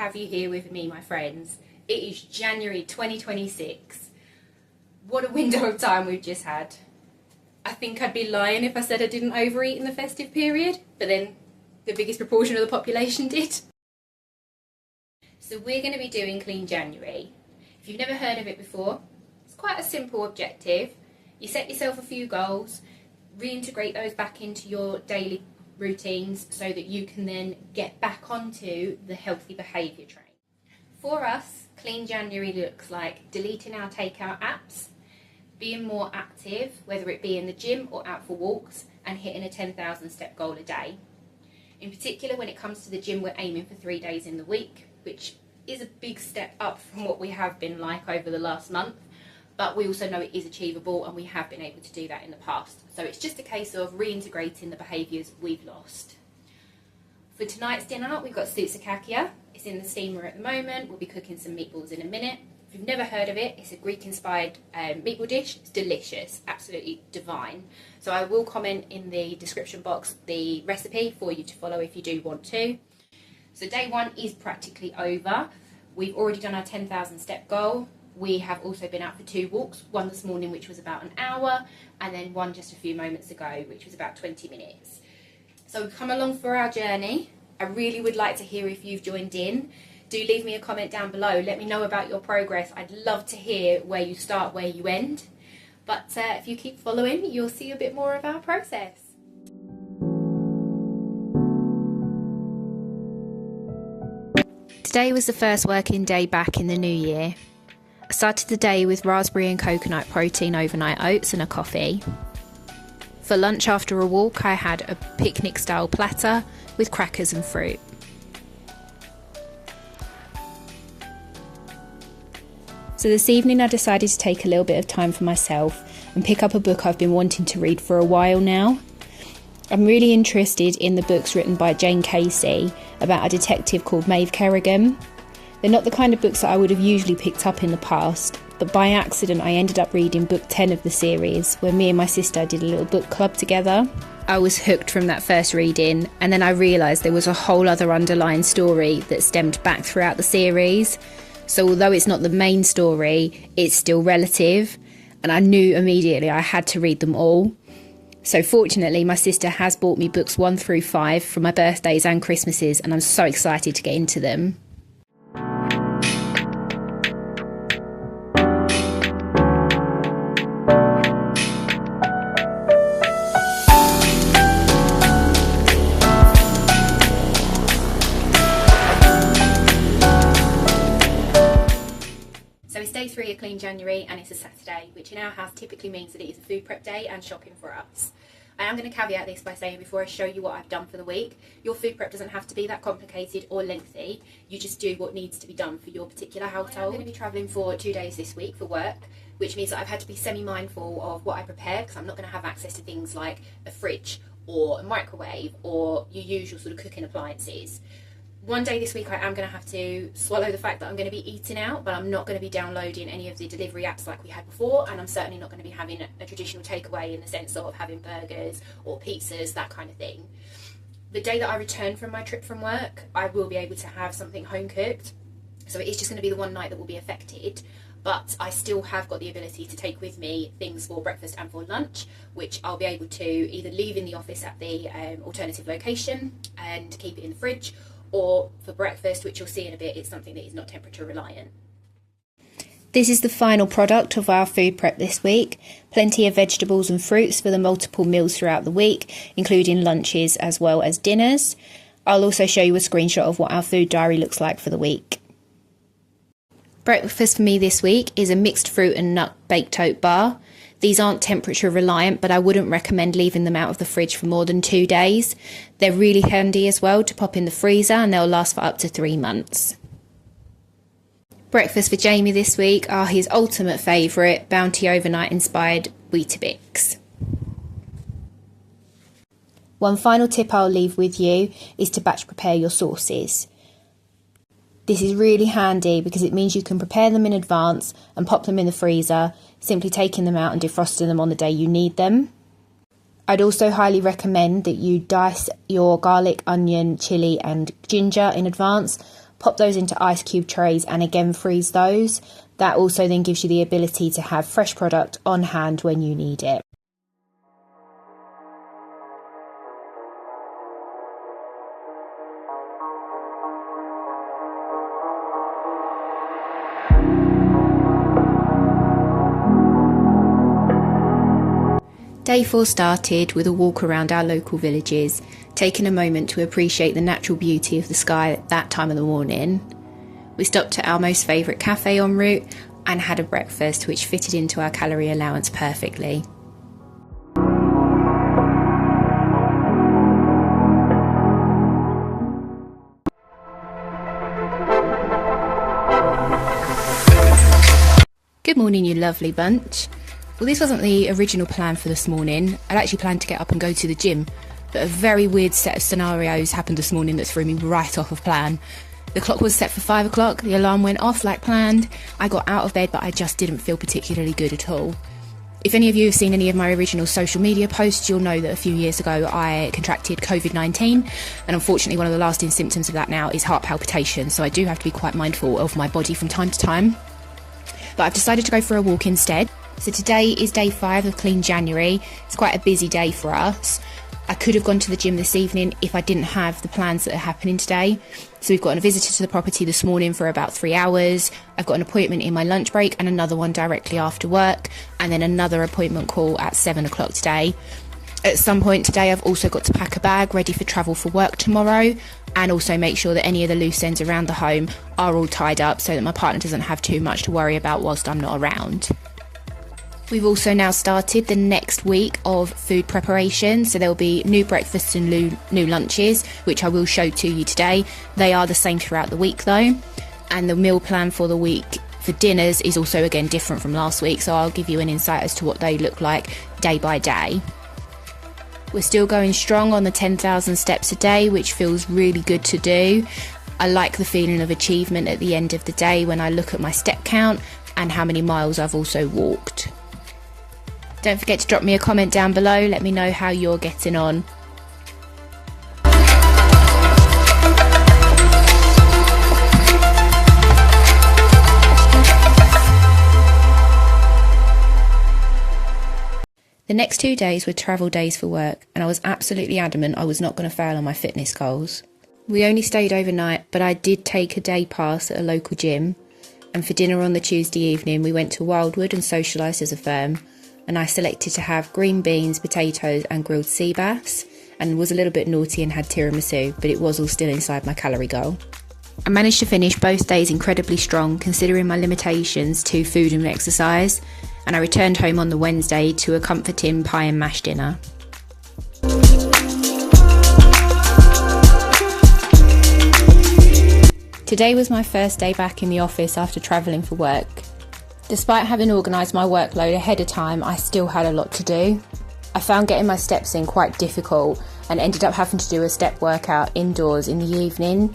have you here with me, my friends. It is January 2026. What a window of time we've just had. I think I'd be lying if I said I didn't overeat in the festive period, but then the biggest proportion of the population did. So we're going to be doing Clean January. If you've never heard of it before, it's quite a simple objective. You set yourself a few goals, reintegrate those back into your daily routines so that you can then get back onto the healthy behaviour train. For us, Clean January looks like deleting our takeout apps, being more active, whether it be in the gym or out for walks, and hitting a 10,000 step goal a day. In particular, when it comes to the gym, we're aiming for 3 days in the week, which is a big step up from what we have been like over the last month. But we also know it is achievable, and we have been able to do that in the past. So it's just a case of reintegrating the behaviours we've lost. For tonight's dinner, we've got soutsakia. It's in the steamer at the moment. We'll be cooking some meatballs in a minute. If you've never heard of it, it's a Greek-inspired meatball dish. It's delicious, absolutely divine. So I will comment in the description box the recipe for you to follow if you do want to. So day one is practically over. We've already done our 10,000 step goal. We have also been out for 2 walks, one this morning which was about an hour, and then one just a few moments ago which was about 20 minutes. So we've come along for our journey. I really would like to hear if you've joined in. Do leave me a comment down below. Let me know about your progress. I'd love to hear where you start, where you end. But if you keep following, you'll see a bit more of our process. Today was the first working day back in the new year. I started the day with raspberry and coconut protein overnight oats and a coffee. For lunch after a walk, I had a picnic style platter with crackers and fruit. So this evening I decided to take a little bit of time for myself and pick up a book I've been wanting to read for a while now. I'm really interested in the books written by Jane Casey about a detective called Maeve Kerrigan. They're not the kind of books that I would have usually picked up in the past, but by accident I ended up reading book 10 of the series, where me and my sister did a little book club together. I was hooked from that first reading, and then I realised there was a whole other underlying story that stemmed back throughout the series. So although it's not the main story, it's still relative, and I knew immediately I had to read them all. So fortunately, my sister has bought me books 1 through 5 for my birthdays and Christmases, and I'm so excited to get into them. So it's day 3 of Clean January, and it's a Saturday, which in our house typically means that it is a food prep day and shopping for us. I am going to caveat this by saying, before I show you what I've done for the week, your food prep doesn't have to be that complicated or lengthy. You just do what needs to be done for your particular household. I'm going to be travelling for 2 days this week for work, which means that I've had to be semi-mindful of what I prepare, because I'm not going to have access to things like a fridge or a microwave or your usual sort of cooking appliances. One day this week I am going to have to swallow the fact that I'm going to be eating out, but I'm not going to be downloading any of the delivery apps like we had before, and I'm certainly not going to be having a traditional takeaway in the sense of having burgers or pizzas, that kind of thing. The day that I return from my trip from work, I will be able to have something home cooked, so it is just going to be the one night that will be affected, but I still have got the ability to take with me things for breakfast and for lunch, which I'll be able to either leave in the office at the alternative location and keep it in the fridge, or for breakfast, which you'll see in a bit, it's something that is not temperature reliant. This is the final product of our food prep this week. Plenty of vegetables and fruits for the multiple meals throughout the week, including lunches as well as dinners. I'll also show you a screenshot of what our food diary looks like for the week. Breakfast for me this week is a mixed fruit and nut baked oat bar. These aren't temperature reliant, but I wouldn't recommend leaving them out of the fridge for more than 2 days. They're really handy as well to pop in the freezer, and they'll last for up to 3 months. Breakfast for Jamie this week are his ultimate favourite, Bounty overnight inspired Weetabix. One final tip I'll leave with you is to batch prepare your sauces. This is really handy because it means you can prepare them in advance and pop them in the freezer, simply taking them out and defrosting them on the day you need them. I'd also highly recommend that you dice your garlic, onion, chilli and ginger in advance, pop those into ice cube trays and again freeze those. That also then gives you the ability to have fresh product on hand when you need it. Day 4 started with a walk around our local villages, taking a moment to appreciate the natural beauty of the sky at that time of the morning. We stopped at our most favourite cafe en route and had a breakfast which fitted into our calorie allowance perfectly. Good morning, you lovely bunch. Well, this wasn't the original plan for this morning. I'd actually planned to get up and go to the gym, but a very weird set of scenarios happened this morning that threw me right off of plan. The clock was set for 5 o'clock, the alarm went off like planned. I got out of bed, but I just didn't feel particularly good at all. If any of you have seen any of my original social media posts, you'll know that a few years ago I contracted COVID-19, and unfortunately one of the lasting symptoms of that now is heart palpitations, so I do have to be quite mindful of my body from time to time. But I've decided to go for a walk instead. So today is day 5 of Clean January. It's quite a busy day for us. I could have gone to the gym this evening if I didn't have the plans that are happening today. So we've got a visitor to the property this morning for about 3 hours. I've got an appointment in my lunch break and another one directly after work, and then another appointment call at 7 o'clock today. At some point today I've also got to pack a bag ready for travel for work tomorrow, and also make sure that any of the loose ends around the home are all tied up so that my partner doesn't have too much to worry about whilst I'm not around. We've also now started the next week of food preparation, so there'll be new breakfasts and new lunches, which I will show to you today. They are the same throughout the week though, and the meal plan for the week for dinners is also again different from last week, so I'll give you an insight as to what they look like day by day. We're still going strong on the 10,000 steps a day, which feels really good to do. I like the feeling of achievement at the end of the day when I look at my step count and how many miles I've also walked. Don't forget to drop me a comment down below, let me know how you're getting on. The next 2 days were travel days for work, and I was absolutely adamant I was not going to fail on my fitness goals. We only stayed overnight, but I did take a day pass at a local gym, and for dinner on the Tuesday evening we went to Wildwood and socialised as a firm, and I selected to have green beans, potatoes and grilled sea bass, and was a little bit naughty and had tiramisu, but it was all still inside my calorie goal. I managed to finish both days incredibly strong considering my limitations to food and exercise, and I returned home on the Wednesday to a comforting pie and mash dinner. Today was my first day back in the office after travelling for work. Despite having organised my workload ahead of time, I still had a lot to do. I found getting my steps in quite difficult and ended up having to do a step workout indoors in the evening,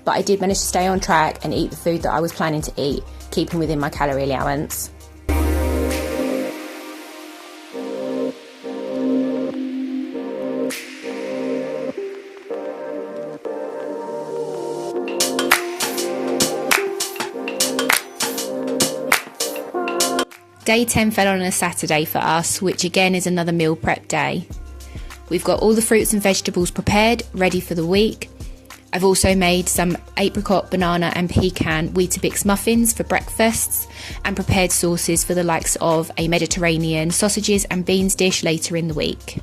but I did manage to stay on track and eat the food that I was planning to eat, keeping within my calorie allowance. Day 10 fell on a Saturday for us, which again is another meal prep day. We've got all the fruits and vegetables prepared, ready for the week. I've also made some apricot, banana and pecan Weetabix muffins for breakfasts, and prepared sauces for the likes of a Mediterranean sausages and beans dish later in the week.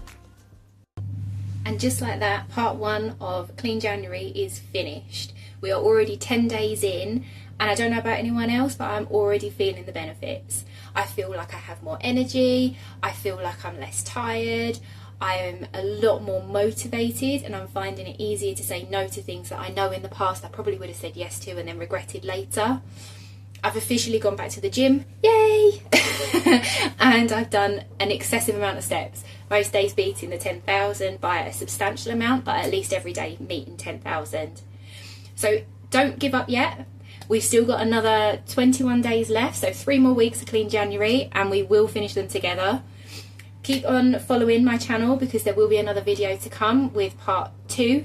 And just like that, part 1 of Clean January is finished. We are already 10 days in, and I don't know about anyone else, but I'm already feeling the benefits. I feel like I have more energy, I feel like I'm less tired, I am a lot more motivated, and I'm finding it easier to say no to things that I know in the past I probably would have said yes to and then regretted later. I've officially gone back to the gym, yay! And I've done an excessive amount of steps, most days beating the 10,000 by a substantial amount, but at least every day meeting 10,000. So don't give up yet. We've still got another 21 days left, so 3 more weeks of Clean January, and we will finish them together. Keep on following my channel because there will be another video to come with part 2,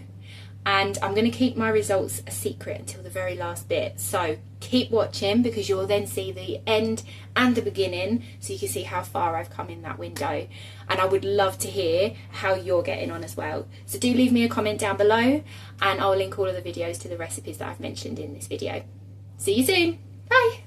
and I'm going to keep my results a secret until the very last bit. So keep watching, because you'll then see the end and the beginning, so you can see how far I've come in that window. And I would love to hear how you're getting on as well. So do leave me a comment down below, and I'll link all of the videos to the recipes that I've mentioned in this video. See you soon. Bye.